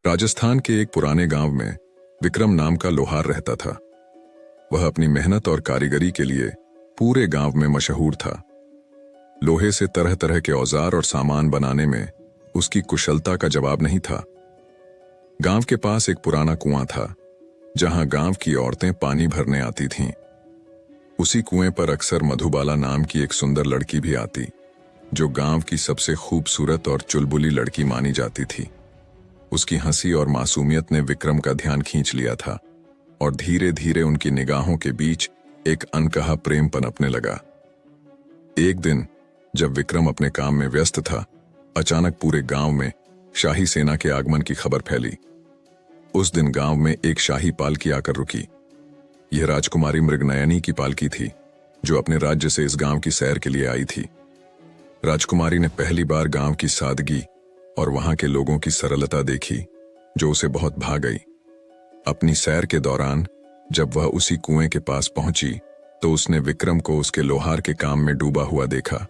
राजस्थान के एक पुराने गांव में विक्रम नाम का लोहार रहता था। वह अपनी मेहनत और कारीगरी के लिए पूरे गांव में मशहूर था। लोहे से तरह तरह के औजार और सामान बनाने में उसकी कुशलता का जवाब नहीं था। गांव के पास एक पुराना कुआं था, जहां गांव की औरतें पानी भरने आती थीं। उसी कुएं पर अक्सर मधुबाला नाम की एक सुंदर लड़की भी आती, जो गांव की सबसे खूबसूरत और चुलबुली लड़की मानी जाती थी। उसकी हंसी और मासूमियत ने विक्रम का ध्यान खींच लिया था और धीरे धीरे उनकी निगाहों के बीच एक अनकहा प्रेम पनपने लगा। एक दिन जब विक्रम अपने काम में व्यस्त था, अचानक पूरे गांव में शाही सेना के आगमन की खबर फैली। उस दिन गांव में एक शाही पालकी आकर रुकी। यह राजकुमारी मृगनयनी की पालकी थी, जो अपने राज्य से इस गांव की सैर के लिए आई थी। राजकुमारी ने पहली बार गांव की सादगी और वहां के लोगों की सरलता देखी, जो उसे बहुत भा गई। अपनी सैर के दौरान जब वह उसी कुएं के पास पहुंची, तो उसने विक्रम को उसके लोहार के काम में डूबा हुआ देखा।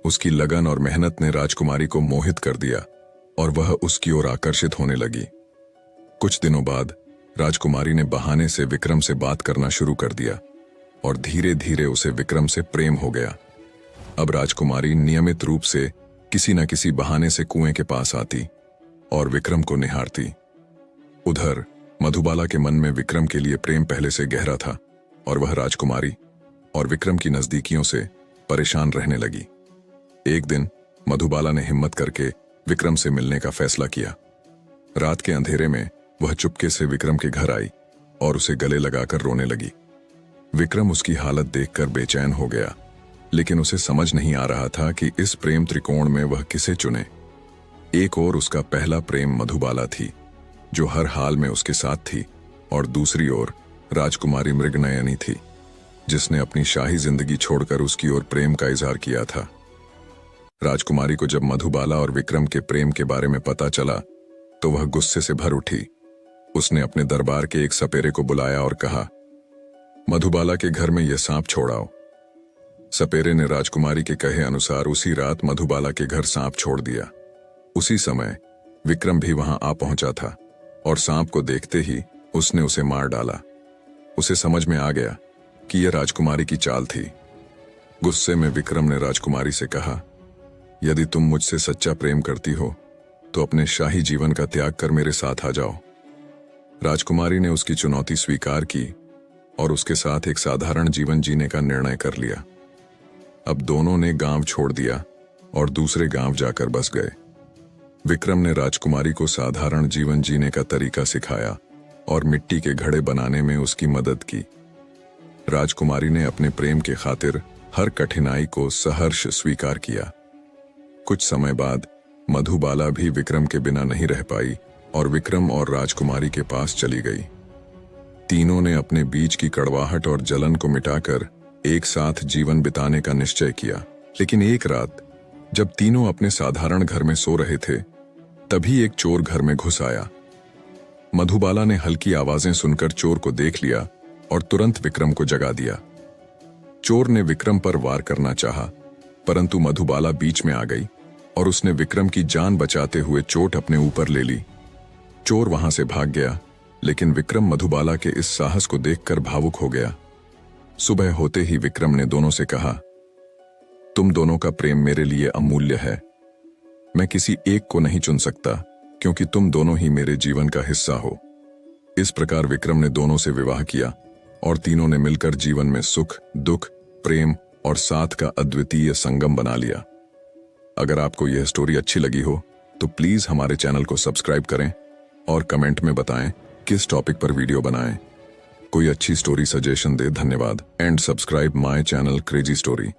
उसकी लगन और मेहनत ने राजकुमारी को मोहित कर दिया और वह उसकी ओर आकर्षित होने लगी। कुछ दिनों बाद राजकुमारी ने बहाने से विक्रम से बात करना शुरू कर दिया और धीरे धीरे उसे विक्रम से प्रेम हो गया। अब राजकुमारी नियमित रूप से किसी न किसी बहाने से कुएं के पास आती और विक्रम को निहारती। उधर मधुबाला के मन में विक्रम के लिए प्रेम पहले से गहरा था और वह राजकुमारी और विक्रम की नजदीकियों से परेशान रहने लगी। एक दिन मधुबाला ने हिम्मत करके विक्रम से मिलने का फैसला किया। रात के अंधेरे में वह चुपके से विक्रम के घर आई और उसे गले लगाकर रोने लगी। विक्रम उसकी हालत देखकर बेचैन हो गया, लेकिन उसे समझ नहीं आ रहा था कि इस प्रेम त्रिकोण में वह किसे चुने। एक ओर उसका पहला प्रेम मधुबाला थी, जो हर हाल में उसके साथ थी, और दूसरी ओर राजकुमारी मृगनयनी थी, जिसने अपनी शाही जिंदगी छोड़कर उसकी ओर प्रेम का इजहार किया था। राजकुमारी को जब मधुबाला और विक्रम के प्रेम के बारे में पता चला, तो वह गुस्से से भर उठी। उसने अपने दरबार के एक सपेरे को बुलाया और कहा, मधुबाला के घर में यह सांप छोड़ाओ। सपेरे ने राजकुमारी के कहे अनुसार उसी रात मधुबाला के घर सांप छोड़ दिया। उसी समय विक्रम भी वहां आ पहुंचा था और सांप को देखते ही उसने उसे मार डाला। उसे समझ में आ गया कि यह राजकुमारी की चाल थी। गुस्से में विक्रम ने राजकुमारी से कहा, यदि तुम मुझसे सच्चा प्रेम करती हो तो अपने शाही जीवन का त्याग कर मेरे साथ आ जाओ। राजकुमारी ने उसकी चुनौती स्वीकार की और उसके साथ एक साधारण जीवन जीने का निर्णय कर लिया। अब दोनों ने गांव छोड़ दिया और दूसरे गांव जाकर बस गए। विक्रम ने राजकुमारी को साधारण जीवन जीने का तरीका सिखाया और मिट्टी के घड़े बनाने में उसकी मदद की। राजकुमारी ने अपने प्रेम के खातिर हर कठिनाई को सहर्ष स्वीकार किया। कुछ समय बाद मधुबाला भी विक्रम के बिना नहीं रह पाई और विक्रम और राजकुमारी के पास चली गई। तीनों ने अपने बीच की कड़वाहट और जलन को मिटाकर एक साथ जीवन बिताने का निश्चय किया। लेकिन एक रात जब तीनों अपने साधारण घर में सो रहे थे, तभी एक चोर घर में घुस आया। मधुबाला ने हल्की आवाजें सुनकर चोर को देख लिया और तुरंत विक्रम को जगा दिया। चोर ने विक्रम पर वार करना चाहा, परंतु मधुबाला बीच में आ गई और उसने विक्रम की जान बचाते हुए चोट अपने ऊपर ले ली। चोर वहां से भाग गया, लेकिन विक्रम मधुबाला के इस साहस को देखकर भावुक हो गया। सुबह होते ही विक्रम ने दोनों से कहा, तुम दोनों का प्रेम मेरे लिए अमूल्य है। मैं किसी एक को नहीं चुन सकता, क्योंकि तुम दोनों ही मेरे जीवन का हिस्सा हो। इस प्रकार विक्रम ने दोनों से विवाह किया और तीनों ने मिलकर जीवन में सुख, दुख, प्रेम और साथ का अद्वितीय संगम बना लिया। अगर आपको यह स्टोरी अच्छी लगी हो तो प्लीज हमारे चैनल को सब्सक्राइब करें और कमेंट में बताएं किस टॉपिक पर वीडियो बनाएं। कोई अच्छी स्टोरी सजेशन दे। धन्यवाद and subscribe my channel crazy story.